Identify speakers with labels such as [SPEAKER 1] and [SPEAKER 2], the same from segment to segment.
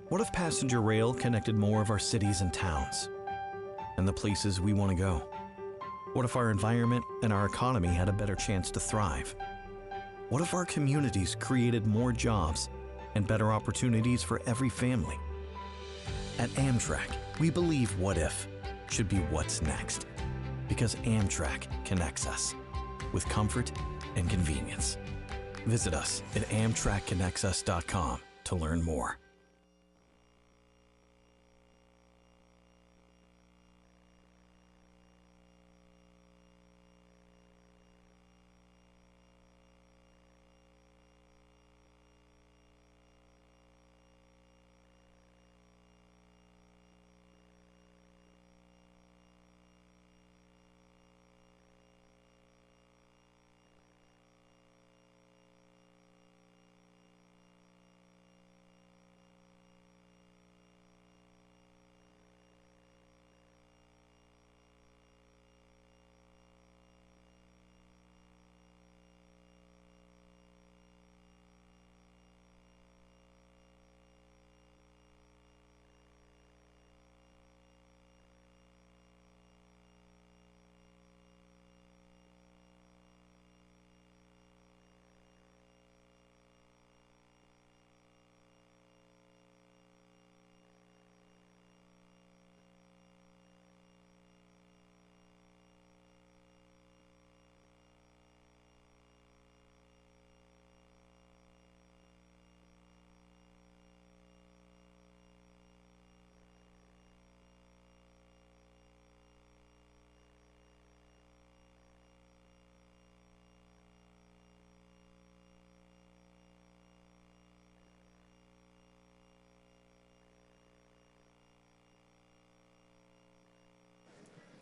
[SPEAKER 1] What if passenger rail connected more of our cities and towns and the places we want to go? What if our environment and our economy had a better chance to thrive? What if our communities created more jobs and better opportunities for every family? At Amtrak, we believe what if should be what's next, because Amtrak connects us with comfort and convenience. Visit us at amtrakconnectsus.com to learn more.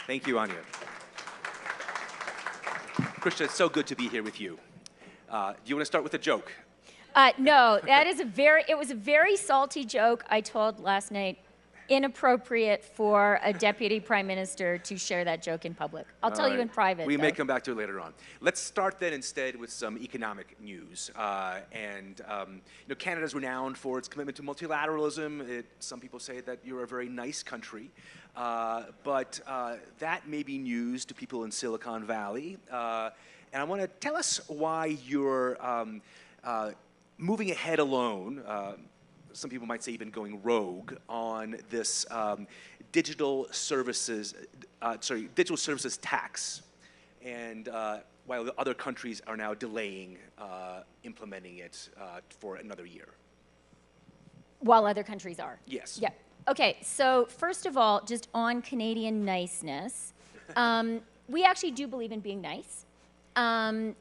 [SPEAKER 2] Thank you, Anya. Chrystia, it's so good to be here with you. Do you want to start with a joke?
[SPEAKER 3] No, it was a very salty joke I told last night. Inappropriate for a deputy prime minister to share that joke in public. I'll tell you in private.
[SPEAKER 2] We may come back to it later on. Let's start then instead with some economic news. Canada's renowned for its commitment to multilateralism. Some people say that you're a very nice country, but that may be news to people in Silicon Valley. And I want to tell us why you're moving ahead alone. Some people might say even going rogue on this digital services tax, and while the other countries are now delaying implementing it for another year.
[SPEAKER 3] While other countries are?
[SPEAKER 2] Yes.
[SPEAKER 3] Yeah. Okay, so first of all, just on Canadian niceness, we actually do believe in being nice.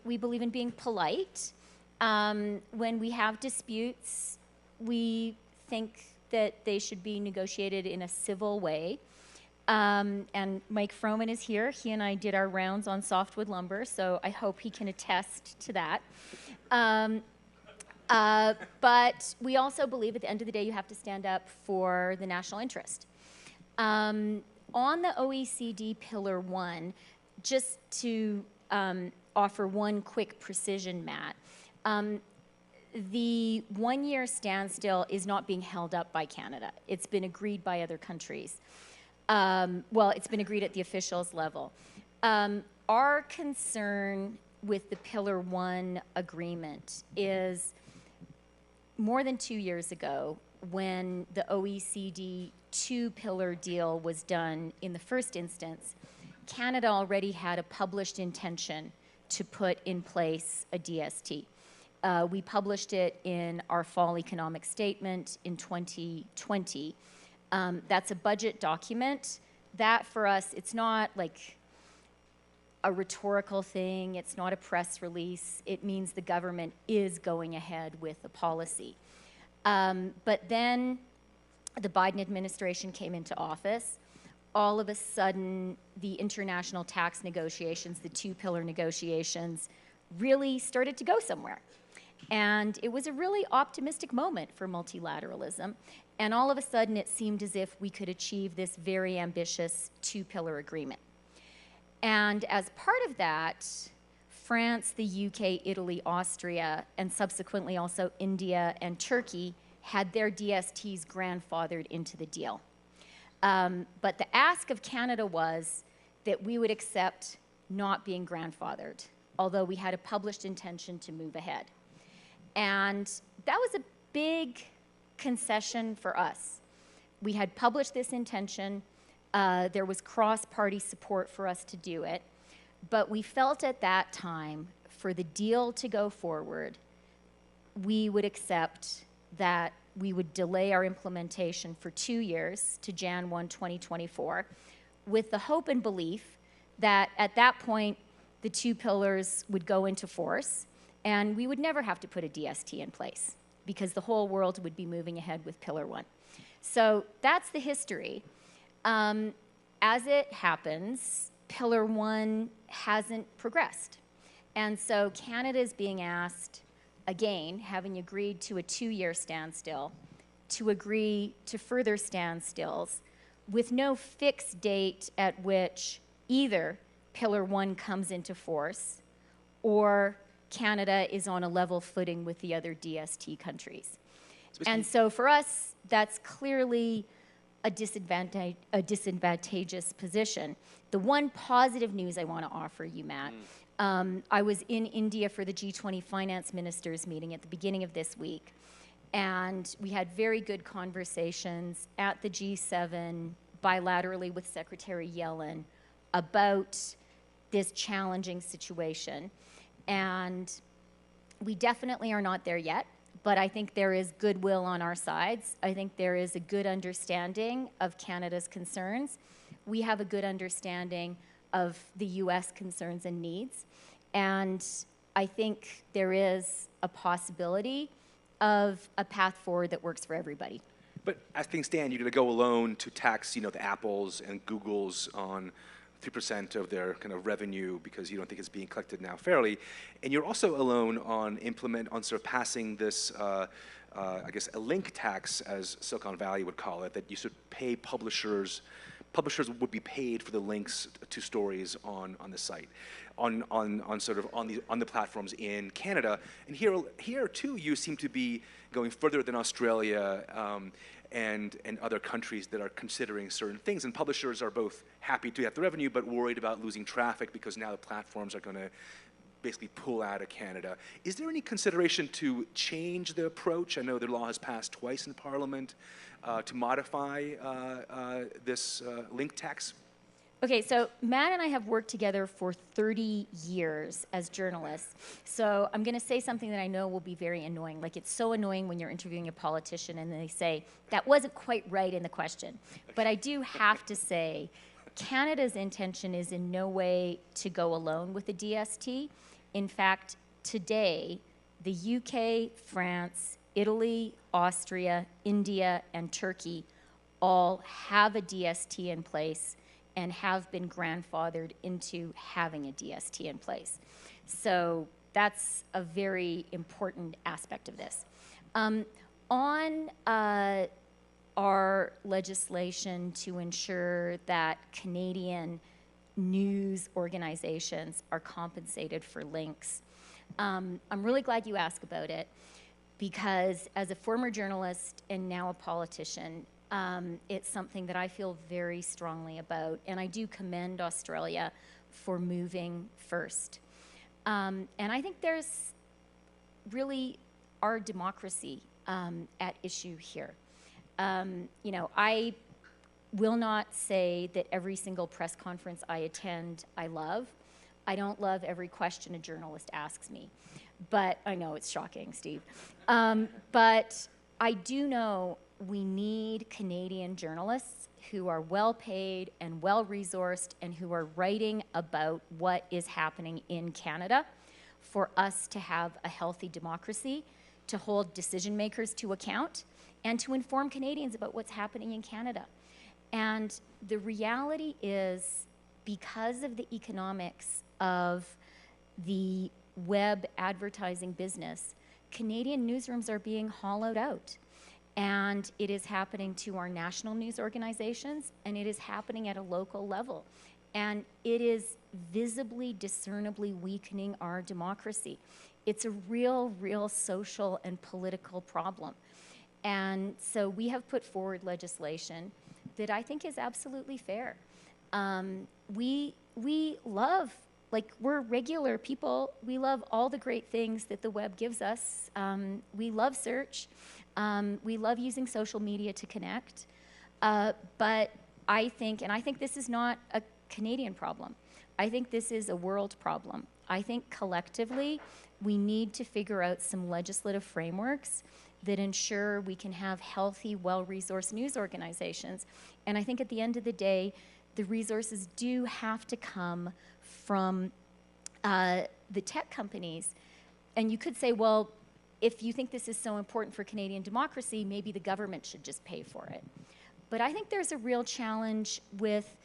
[SPEAKER 3] We believe in being polite. When we have disputes, we think that they should be negotiated in a civil way. And Mike Froman is here. He and I did our rounds on softwood lumber, so I hope he can attest to that. But we also believe at the end of the day you have to stand up for the national interest. On the OECD Pillar 1, just to offer one quick precision, Matt, the one-year standstill is not being held up by Canada. It's been agreed by other countries. Well, it's been agreed at the officials level. Our concern with the Pillar 1 agreement is more than 2 years ago, when the OECD two-pillar deal was done in the first instance, Canada already had a published intention to put in place a DST. We published it in our fall economic statement in 2020. That's a budget document. That for us, it's not like a rhetorical thing. It's not a press release. It means the government is going ahead with a policy. But then the Biden administration came into office. All of a sudden, the international tax negotiations, the two-pillar negotiations, really started to go somewhere. And it was a really optimistic moment for multilateralism. And all of a sudden, it seemed as if we could achieve this very ambitious two-pillar agreement. And as part of that, France, the UK, Italy, Austria, and subsequently also India and Turkey had their DSTs grandfathered into the deal. But the ask of Canada was that we would accept not being grandfathered, although we had a published intention to move ahead. And that was a big concession for us. We had published this intention. There was cross-party support for us to do it. But we felt at that time, for the deal to go forward, we would accept that we would delay our implementation for 2 years to Jan 1, 2024, with the hope and belief that at that point, the 2 pillars would go into force, and we would never have to put a DST in place because the whole world would be moving ahead with Pillar 1. So that's the history. As it happens, Pillar 1 hasn't progressed. And so Canada is being asked, again, having agreed to a 2-year standstill, to agree to further standstills with no fixed date at which either Pillar 1 comes into force or Canada is on a level footing with the other DST countries. And so for us, that's clearly a disadvantageous position. The one positive news I want to offer you, Matt, I was in India for the G20 finance ministers meeting at the beginning of this week, and we had very good conversations at the G7 bilaterally with Secretary Yellen about this challenging situation. And we definitely are not there yet, but I think there is goodwill on our sides. I think there is a good understanding of Canada's concerns. We have a good understanding of the U.S. concerns and needs. And I think there is a possibility of a path forward that works for everybody.
[SPEAKER 2] But as things stand, you're going to go alone to tax, the Apples and Googles on 3% of their kind of revenue because you don't think it's being collected now fairly. And you're also alone on sort of passing this, I guess, a link tax, as Silicon Valley would call it, that you should pay publishers. Publishers would be paid for the links to stories on the site, on the platforms in Canada. And here too, you seem to be going further than Australia and other countries that are considering certain things. And publishers are both happy to have the revenue, but worried about losing traffic because now the platforms are going to basically pull out of Canada. Is there any consideration to change the approach? I know the law has passed twice in Parliament to modify this link tax.
[SPEAKER 3] Okay, so Matt and I have worked together for 30 years as journalists. So I'm going to say something that I know will be very annoying. Like, it's so annoying when you're interviewing a politician and they say, that wasn't quite right in the question. But I do have to say, Canada's intention is in no way to go alone with the DST. In fact, today, the UK, France, Italy, Austria, India, and Turkey all have a DST in place and have been grandfathered into having a DST in place. So that's a very important aspect of this. On our legislation to ensure that Canadian news organizations are compensated for links, I'm really glad you asked about it, because as a former journalist and now a politician, it's something that I feel very strongly about, and I do commend Australia for moving first. And I think there's really our democracy at issue here. I will not say that every single press conference I attend I love. I don't love every question a journalist asks me, but I know it's shocking, Steve. But I do know we need Canadian journalists who are well paid and well resourced and who are writing about what is happening in Canada for us to have a healthy democracy, to hold decision makers to account, and to inform Canadians about what's happening in Canada. And the reality is, because of the economics of the web advertising business, Canadian newsrooms are being hollowed out. And it is happening to our national news organizations, and it is happening at a local level. And it is visibly, discernibly weakening our democracy. It's a real social and political problem. And so we have put forward legislation that I think is absolutely fair. We love, like, we're regular people. We love all the great things that the web gives us. We love search. We love using social media to connect. But I think this is not a Canadian problem. I think this is a world problem. I think collectively we need to figure out some legislative frameworks that ensure we can have healthy, well-resourced news organizations. And I think at the end of the day, the resources do have to come from the tech companies. And you could say, well, if you think this is so important for Canadian democracy, maybe the government should just pay for it. But I think there's a real challenge with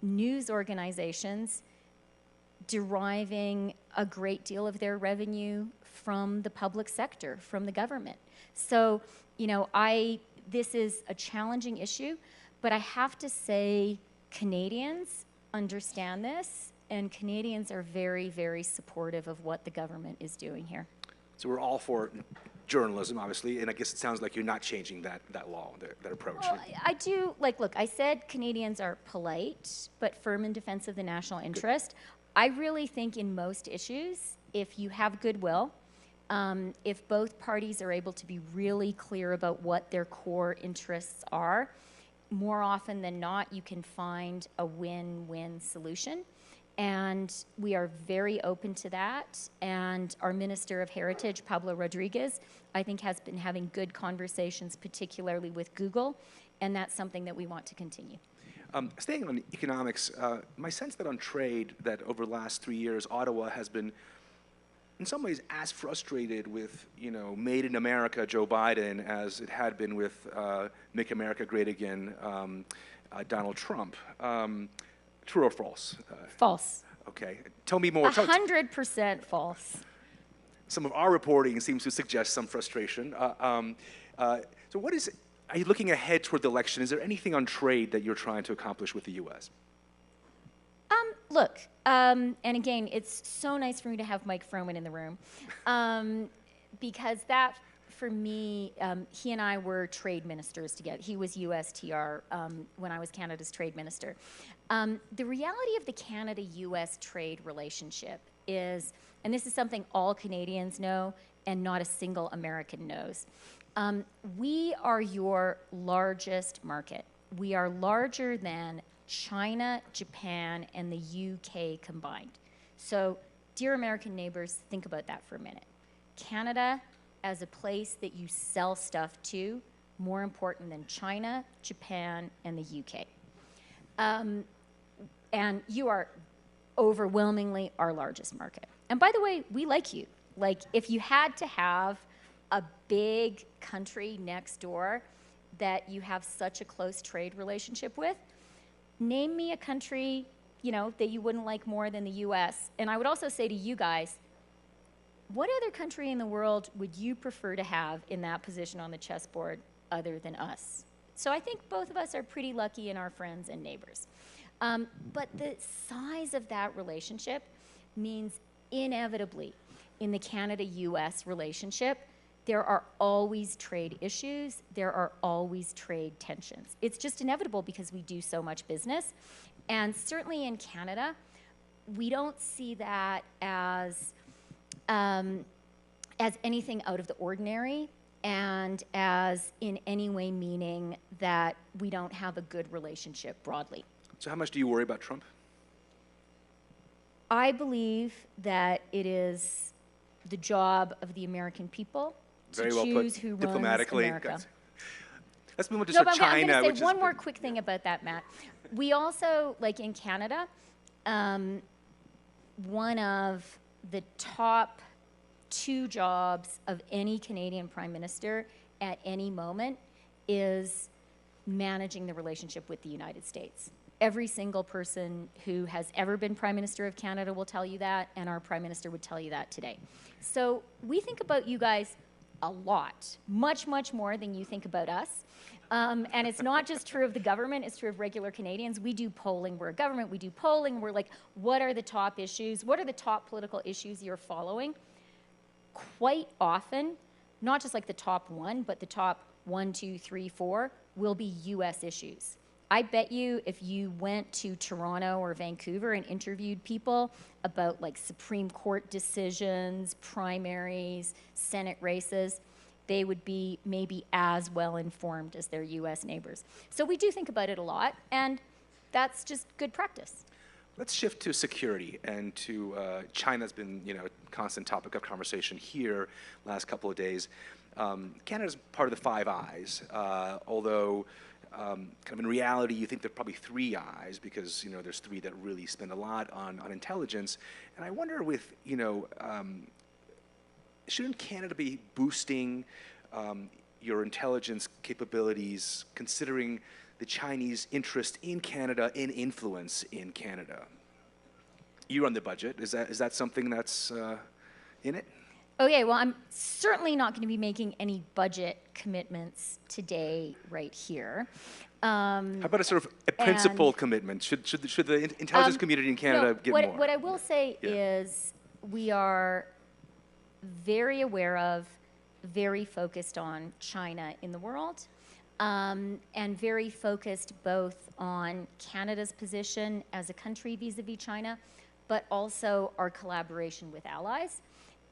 [SPEAKER 3] news organizations deriving a great deal of their revenue from the public sector, from the government. So, you know, this is a challenging issue, but I have to say Canadians understand this, and Canadians are very, very supportive of what the government is doing here.
[SPEAKER 2] So we're all for journalism, obviously, and I guess it sounds like you're not changing that law, that approach.
[SPEAKER 3] Well, I do, like, look, I said Canadians are polite, but firm in defense of the national interest. I really think in most issues, if you have goodwill, if both parties are able to be really clear about what their core interests are, more often than not, you can find a win-win solution. And we are very open to that. And our Minister of Heritage, Pablo Rodriguez, I think has been having good conversations, particularly with Google, and that's something that we want to continue.
[SPEAKER 2] Staying on economics, my sense that on trade, that over the last 3 years, Ottawa has been in some ways as frustrated with, you know, Made in America Joe Biden as it had been with Make America Great Again Donald Trump. True or false?
[SPEAKER 3] False.
[SPEAKER 2] Okay. Tell me more.
[SPEAKER 3] 100% false.
[SPEAKER 2] Some of our reporting seems to suggest some frustration. So what is, are you looking ahead toward the election? Is there anything on trade that you're trying to accomplish with the U.S.?
[SPEAKER 3] Look, and again, it's so nice for me to have Mike Froman in the room, because that, for me, he and I were trade ministers together. He was USTR when I was Canada's trade minister. The reality of the Canada-U.S. trade relationship is, and this is something all Canadians know and not a single American knows, we are your largest market. We are larger than China, Japan, and the UK combined. So, dear American neighbors, think about that for a minute. Canada as a place that you sell stuff to, more important than China, Japan, and the UK. And you are overwhelmingly our largest market. And by the way, we like you. Like, if you had to have a big country next door that you have such a close trade relationship with, name me a country, you know, that you wouldn't like more than the US. And I would also say to you guys, what other country in the world would you prefer to have in that position on the chessboard other than us? So I think both of us are pretty lucky in our friends and neighbors. But the size of that relationship means inevitably in the Canada-U.S. relationship, there are always trade issues, there are always trade tensions. It's just inevitable because we do so much business. And certainly in Canada, we don't see that as anything out of the ordinary and as in any way meaning that we don't have a good relationship broadly.
[SPEAKER 2] So how much do you worry about Trump?
[SPEAKER 3] I believe that it is the job of the American people to choose who runs America.
[SPEAKER 2] Let's move on to
[SPEAKER 3] China.
[SPEAKER 2] I'm
[SPEAKER 3] going to say one more quick thing about that, Matt. We also, like in Canada, one of the top 2 jobs of any Canadian Prime Minister at any moment is managing the relationship with the United States. Every single person who has ever been Prime Minister of Canada will tell you that, and our Prime Minister would tell you that today. So we think about you guys a lot, much, much more than you think about us. And it's not just true of the government, it's true of regular Canadians. We do polling, we're a government, we do polling, we're like, what are the top issues? What are the top political issues you're following? Quite often, not just like the top one, but the top 1, 2, 3, 4 will be US issues. I bet you if you went to Toronto or Vancouver and interviewed people about like Supreme Court decisions, primaries, Senate races, they would be maybe as well informed as their US neighbors. So we do think about it a lot, and that's just good practice.
[SPEAKER 2] Let's shift to security and to China's been, a constant topic of conversation here last couple of days. Canada's part of the Five Eyes, although kind of in reality, you think there are probably three eyes because there's three that really spend a lot on intelligence. And I wonder, with shouldn't Canada be boosting your intelligence capabilities, considering the Chinese interest in Canada, in influence in Canada? You run the budget. Is that something that's in it?
[SPEAKER 3] Okay, well, I'm certainly not going to be making any budget commitments today, right here.
[SPEAKER 2] How about a sort of a principled commitment? Should the intelligence community in Canada get more?
[SPEAKER 3] What I will say is we are very aware of, very focused on China in the world, and very focused both on Canada's position as a country vis-a-vis China, but also our collaboration with allies.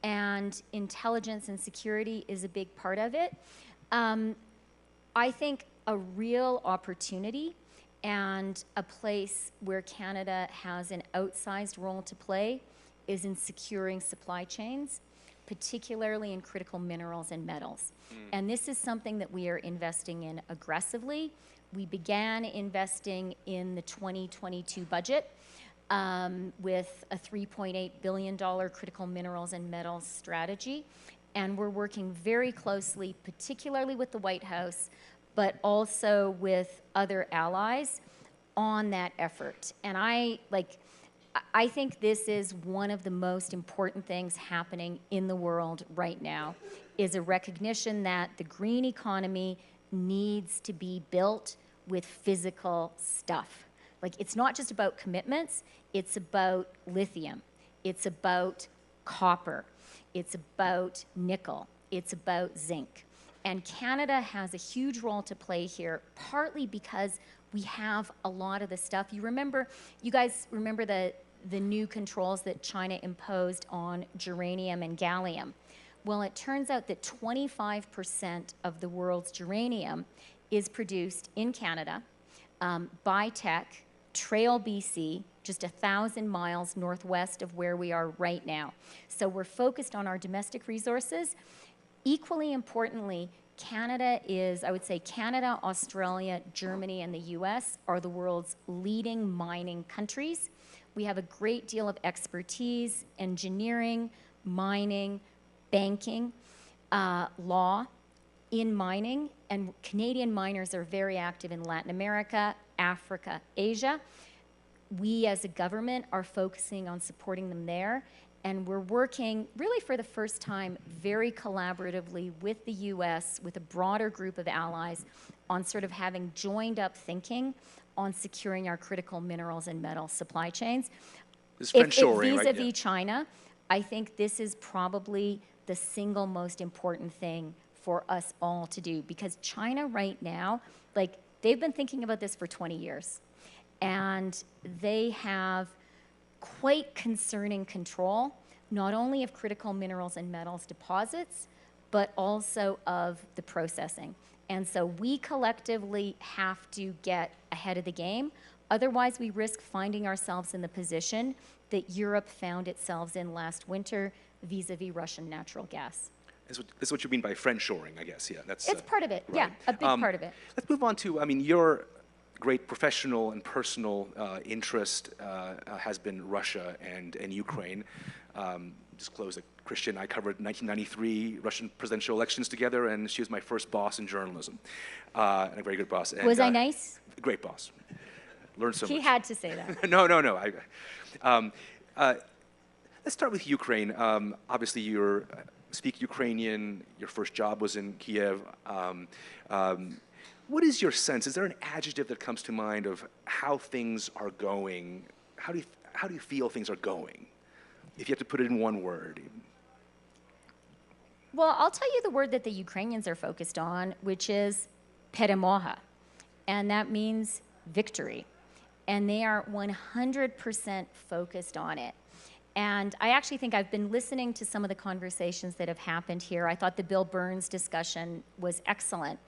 [SPEAKER 3] And intelligence and security is a big part of it. I think a real opportunity and a place where Canada has an outsized role to play is in securing supply chains, particularly in critical minerals and metals. And this is something that we are investing in aggressively. We began investing in the 2022 budget with a $3.8 billion critical minerals and metals strategy. And we're working very closely, particularly with the White House, but also with other allies on that effort. And I think this is one of the most important things happening in the world right now, is a recognition that the green economy needs to be built with physical stuff. Like, it's not just about commitments, it's about lithium, it's about copper, it's about nickel, it's about zinc. And Canada has a huge role to play here, partly because we have a lot of the stuff. You guys remember the new controls that China imposed on germanium and gallium. Well, it turns out that 25% of the world's germanium is produced in Canada by Teck, Trail, BC, just 1,000 miles northwest of where we are right now. So we're focused on our domestic resources. Equally importantly, Canada is, I would say, Canada, Australia, Germany, and the U.S. are the world's leading mining countries. We have a great deal of expertise, engineering, mining, banking, law in mining, and Canadian miners are very active in Latin America, Africa, Asia. We as a government are focusing on supporting them there, and we're working really for the first time very collaboratively with the US, with a broader group of allies, on sort of having joined up thinking on securing our critical minerals and metal supply chains.
[SPEAKER 2] This friendshoring,
[SPEAKER 3] vis-a-vis
[SPEAKER 2] right?
[SPEAKER 3] China, I think this is probably the single most important thing for us all to do, because China right now, they've been thinking about this for 20 years, and they have quite concerning control, not only of critical minerals and metals deposits, but also of the processing. And so we collectively have to get ahead of the game. Otherwise, we risk finding ourselves in the position that Europe found itself in last winter vis-a-vis Russian natural gas.
[SPEAKER 2] That's what you mean by friendshoring, I guess. Yeah, that's.
[SPEAKER 3] It's part of it.
[SPEAKER 2] Right.
[SPEAKER 3] Yeah, a big part of it.
[SPEAKER 2] Let's move on to. Your great professional and personal interest has been Russia and Ukraine. Disclose that Chrystia and I covered 1993 Russian presidential elections together, and she was my first boss in journalism, and a very good boss. And,
[SPEAKER 3] was I nice?
[SPEAKER 2] Great boss. Learned so much.
[SPEAKER 3] He had to say that.
[SPEAKER 2] No. Let's start with Ukraine. Obviously, you speak Ukrainian. Your first job was in Kiev. What is your sense? Is there an adjective that comes to mind of how things are going? How do you feel things are going? If you have to put it in one word.
[SPEAKER 3] Well, I'll tell you the word that the Ukrainians are focused on, which is перемога, and that means victory. And they are 100% focused on it. And I actually think I've been listening to some of the conversations that have happened here. I thought the Bill Burns discussion was excellent.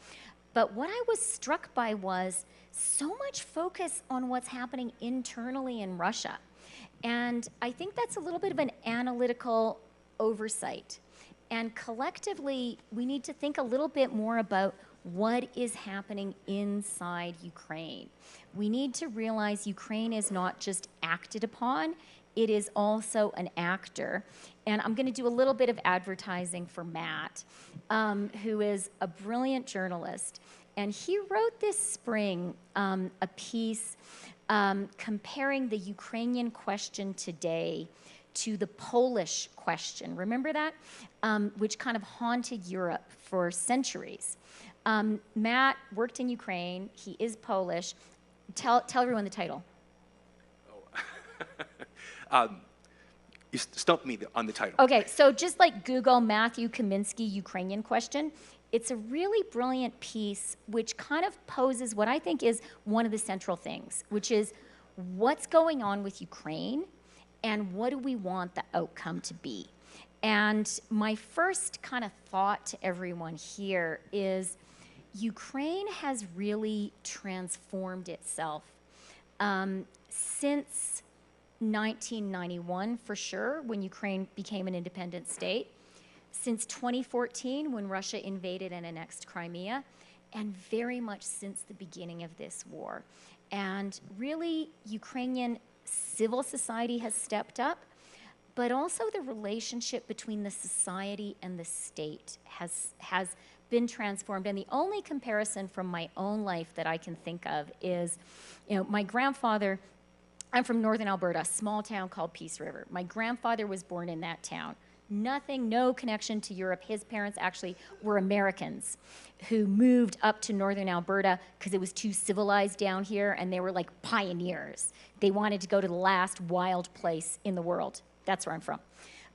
[SPEAKER 3] But what I was struck by was so much focus on what's happening internally in Russia. And I think that's a little bit of an analytical oversight. And collectively, we need to think a little bit more about what is happening inside Ukraine. We need to realize Ukraine is not just acted upon, it is also an actor. And I'm going to do a little bit of advertising for Matt, who is a brilliant journalist. And he wrote this spring a piece comparing the Ukrainian question today to the Polish question. Remember that? Which kind of haunted Europe for centuries. Matt worked in Ukraine. He is Polish. Tell everyone the title.
[SPEAKER 2] You stumped me on the title.
[SPEAKER 3] Okay, so just like Google Matthew Kaminsky Ukrainian question, it's a really brilliant piece which kind of poses what I think is one of the central things, which is what's going on with Ukraine and what do we want the outcome to be? And my first kind of thought to everyone here is Ukraine has really transformed itself since 1991, for sure, when Ukraine became an independent state, since 2014, when Russia invaded and annexed Crimea, and very much since the beginning of this war. And really, Ukrainian civil society has stepped up, but also the relationship between the society and the state has been transformed. And the only comparison from my own life that I can think of is, my grandfather, I'm from northern Alberta, a small town called Peace River. My grandfather was born in that town. No connection to Europe. His parents actually were Americans who moved up to northern Alberta because it was too civilized down here, and they were like pioneers. They wanted to go to the last wild place in the world. That's where I'm from.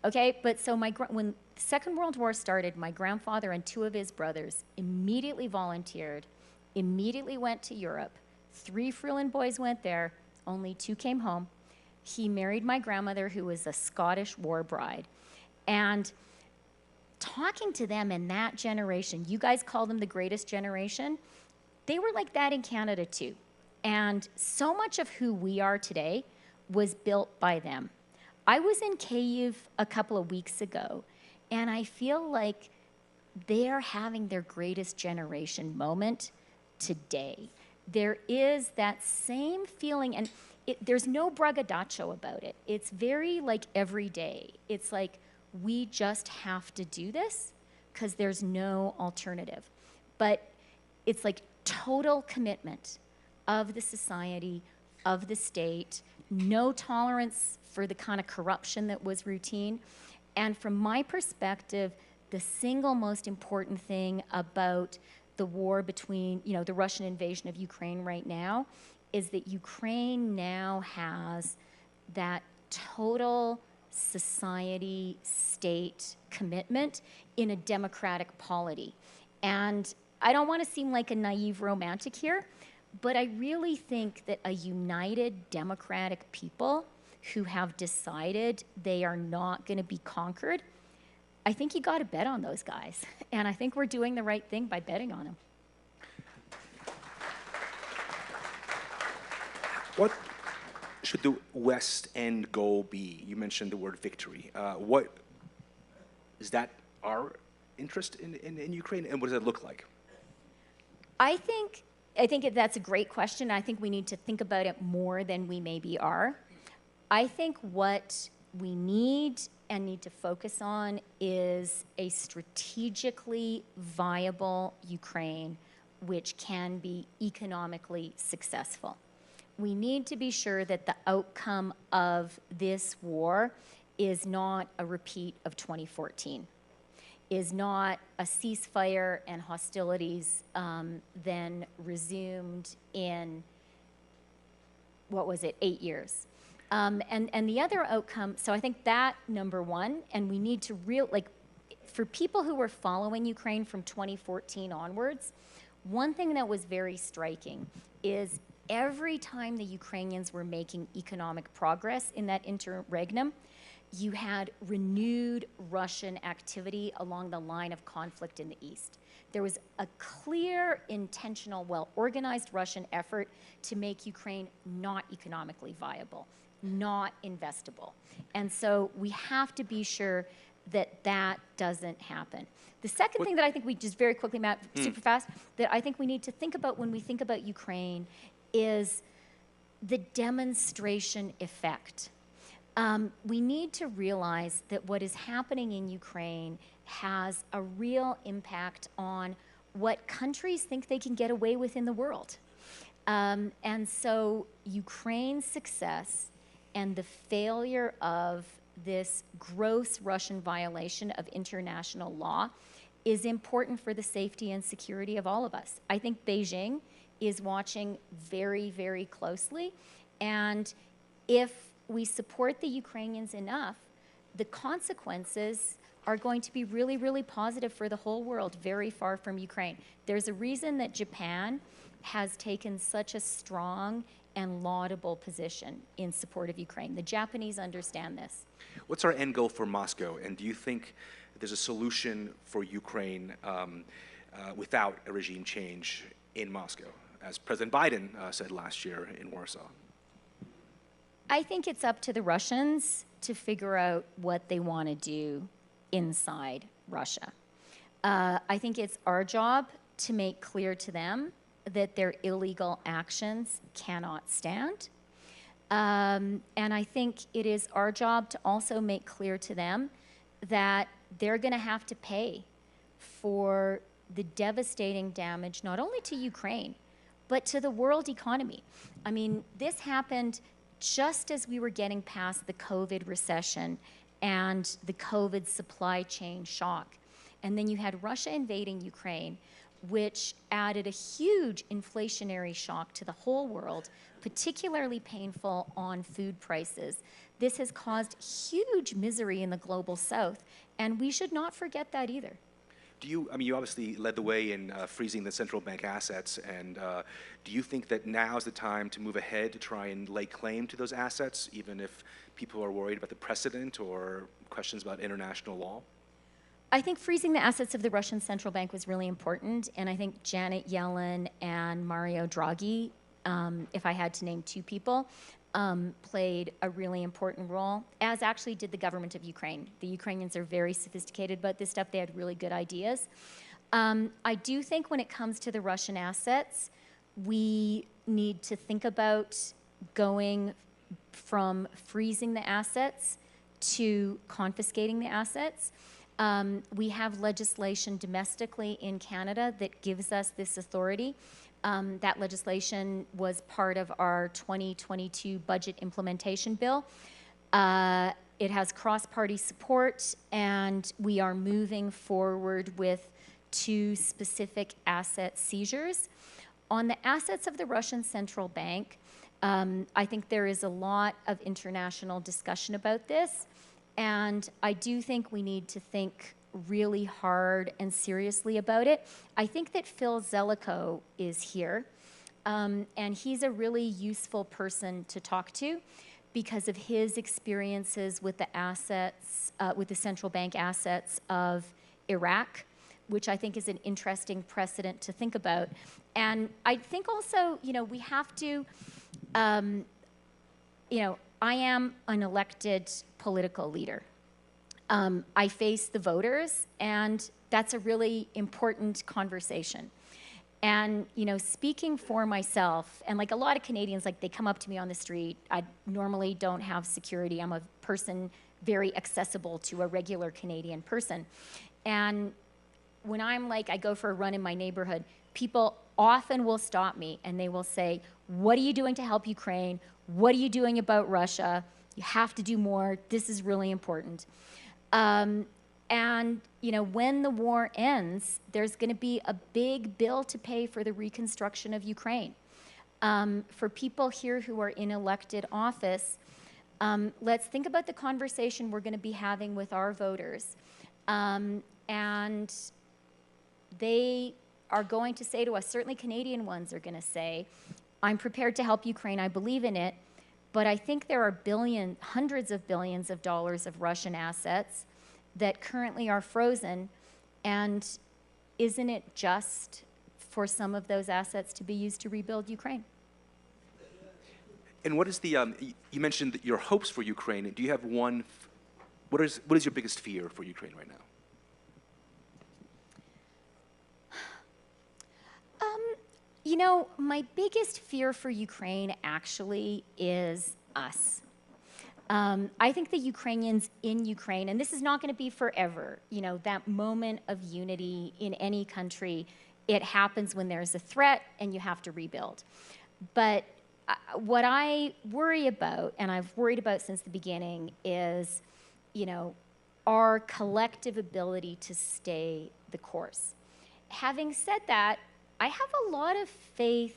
[SPEAKER 3] Okay, but so when the Second World War started, my grandfather and two of his brothers immediately volunteered, immediately went to Europe. 3 Freeland boys went there, only 2 came home. He married my grandmother, who was a Scottish war bride. And talking to them in that generation, you guys call them the greatest generation, they were like that in Canada too. And so much of who we are today was built by them. I was in Kyiv a couple of weeks ago, and I feel like they're having their greatest generation moment today. There is that same feeling, and there's no braggadocio about it. It's very like everyday. It's like, we just have to do this because there's no alternative. But it's like total commitment of the society, of the state, no tolerance for the kind of corruption that was routine. And from my perspective, the single most important thing about the war between, the Russian invasion of Ukraine right now is that Ukraine now has that total society, state commitment in a democratic polity. And I don't want to seem like a naive romantic here, but I really think that a united democratic people who have decided they are not going to be conquered, I think you got to bet on those guys. And I think we're doing the right thing by betting on them.
[SPEAKER 2] What should the West end goal be? You mentioned the word victory. What is that our interest in Ukraine, and what does it look like?
[SPEAKER 3] I think that's a great question. I think we need to think about it more than we maybe are. I think what we need to focus on is a strategically viable Ukraine which can be economically successful. We need to be sure that the outcome of this war is not a repeat of 2014, is not a ceasefire and hostilities then resumed in, 8 years. And the other outcome, so I think that number one, and we need to for people who were following Ukraine from 2014 onwards, one thing that was very striking is every time the Ukrainians were making economic progress in that interregnum, you had renewed Russian activity along the line of conflict in the east. There was a clear, intentional, well-organized Russian effort to make Ukraine not economically viable, not investable. And so we have to be sure that that doesn't happen. The second thing that I think we just very quickly, Matt, super fast, that I think we need to think about when we think about Ukraine is the demonstration effect. We need to realize that what is happening in Ukraine has a real impact on what countries think they can get away with in the world. And so Ukraine's success and the failure of this gross Russian violation of international law is important for the safety and security of all of us. I think Beijing is watching very, very closely. And if we support the Ukrainians enough, the consequences are going to be really, really positive for the whole world, very far from Ukraine. There's a reason that Japan has taken such a strong and laudable position in support of Ukraine. The Japanese understand this.
[SPEAKER 2] What's our end goal for Moscow? And do you think there's a solution for Ukraine without a regime change in Moscow, as President Biden said last year in Warsaw?
[SPEAKER 3] I think it's up to the Russians to figure out what they want to do inside Russia. I think it's our job to make clear to them that their illegal actions cannot stand. And I think it is our job to also make clear to them that they're going to have to pay for the devastating damage, not only to Ukraine, but to the world economy. I mean, this happened just as we were getting past the COVID recession and the COVID supply chain shock. And then you had Russia invading Ukraine, which added a huge inflationary shock to the whole world, particularly painful on food prices. This has caused huge misery in the global south, and we should not forget that either.
[SPEAKER 2] You obviously led the way in freezing the central bank assets, and do you think that now is the time to move ahead to try and lay claim to those assets, even if people are worried about the precedent or questions about international law?
[SPEAKER 3] I think freezing the assets of the Russian central bank was really important, and I think Janet Yellen and Mario Draghi, if I had to name two people, played a really important role, as actually did the government of Ukraine. The Ukrainians are very sophisticated about this stuff. They had really good ideas. I do think when it comes to the Russian assets, we need to think about going from freezing the assets to confiscating the assets. We have legislation domestically in Canada that gives us this authority. That legislation was part of our 2022 budget implementation bill. It has cross-party support, and we are moving forward with 2 specific asset seizures. On the assets of the Russian central bank, I think there is a lot of international discussion about this, and I do think we need to think really hard and seriously about it. I think that Phil Zelikow is here, and he's a really useful person to talk to because of his experiences with the assets, with the central bank assets of Iraq, which I think is an interesting precedent to think about. And I think also, we have to, I am an elected political leader. I face the voters, and that's a really important conversation. And, speaking for myself, and like a lot of Canadians, like they come up to me on the street. I normally don't have security. I'm a person very accessible to a regular Canadian person. And when I go for a run in my neighborhood, people often will stop me and they will say, "What are you doing to help Ukraine? What are you doing about Russia? You have to do more. This is really important." And, when the war ends, there's going to be a big bill to pay for the reconstruction of Ukraine. For people here who are in elected office, let's think about the conversation we're going to be having with our voters. And they are going to say to us, certainly Canadian ones are going to say, I'm prepared to help Ukraine, I believe in it, but I think there are hundreds of billions of dollars of Russian assets that currently are frozen, and isn't it just for some of those assets to be used to rebuild Ukraine?
[SPEAKER 2] And what is the, you mentioned your hopes for Ukraine. Do you have one, what is your biggest fear for Ukraine right now?
[SPEAKER 3] You know, my biggest fear for Ukraine actually is us. I think the Ukrainians in Ukraine, and this is not going to be forever, you know, that moment of unity in any country, it happens when there's a threat and you have to rebuild. But what I worry about, and I've worried about since the beginning, is, you know, our collective ability to stay the course. Having said that, I have a lot of faith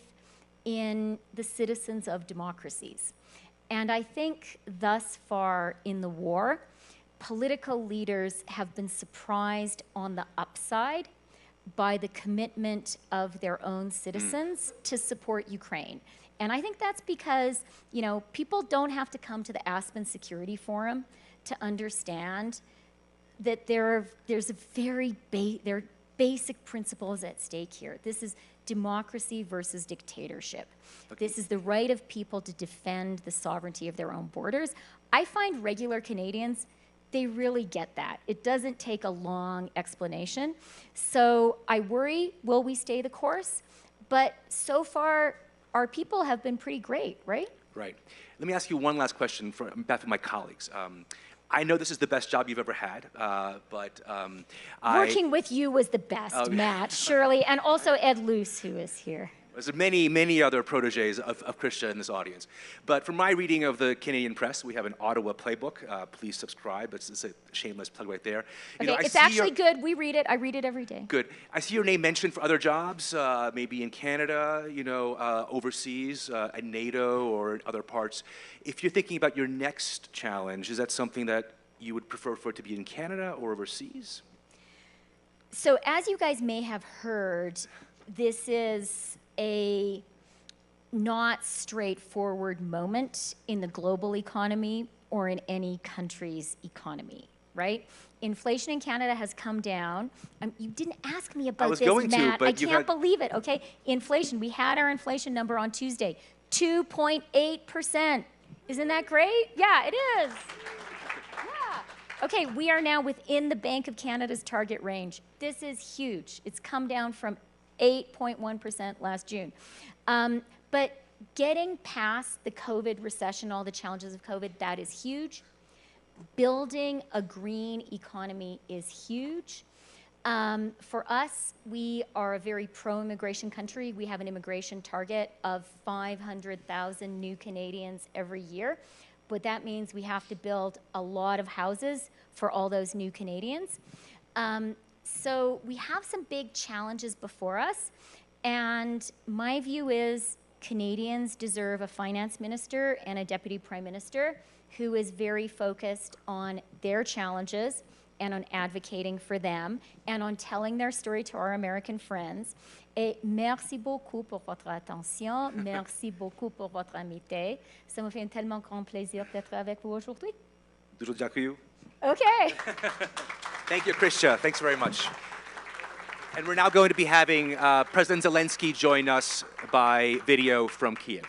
[SPEAKER 3] in the citizens of democracies. And I think thus far in the war, political leaders have been surprised on the upside by the commitment of their own citizens to support Ukraine. And I think that's because, you know, people don't have to come to the Aspen Security Forum to understand that there's a very there are basic principles at stake here. This is democracy versus dictatorship. Okay. This is the right of people to defend the sovereignty of their own borders. I find regular Canadians, they really get that. It doesn't take a long explanation. So I worry, will we stay the course? But so far, our people have been pretty great, right?
[SPEAKER 2] Right. Let me ask you one last question on behalf of my colleagues. I know this is the best job you've ever had, but
[SPEAKER 3] working with you was the best, Matt, Shirley, and also Ed Luce, who is here.
[SPEAKER 2] There's many, many other proteges of Chrystia in this audience. But from my reading of the Canadian press, we have an Ottawa playbook. Please subscribe. It's a shameless plug right there.
[SPEAKER 3] Okay, it's actually good. We read it. I read it every day.
[SPEAKER 2] Good. I see your name mentioned for other jobs, maybe in Canada, you know, overseas, at NATO or in other parts. If you're thinking about your next challenge, is that something that you would prefer for it to be in Canada or overseas?
[SPEAKER 3] So as you guys may have heard, this is a not straightforward moment in the global economy or in any country's economy, right? Inflation in Canada has come down. You didn't ask me about this, Matt. I can't believe it, okay? Inflation, we had our inflation number on Tuesday, 2.8%. Isn't that great? Yeah, it is. Yeah. Okay, we are now within the Bank of Canada's target range. This is huge. It's come down from 8.1% last June. But getting past the COVID recession, all the challenges of COVID, that is huge. Building a green economy is huge. For us, we are a very pro-immigration country. We have an immigration target of 500,000 new Canadians every year. But that means we have to build a lot of houses for all those new Canadians. So we have some big challenges before us, and my view is Canadians deserve a finance minister and a deputy prime minister who is very focused on their challenges and on advocating for them and on telling their story to our American friends. Et merci beaucoup pour votre attention, merci beaucoup pour votre amitié. Ça me fait un tellement grand plaisir d'être avec vous aujourd'hui. Okay.
[SPEAKER 2] Thank you, Chrystia. Thanks very much. And we're now going to be having President Zelensky join us by video from Kiev.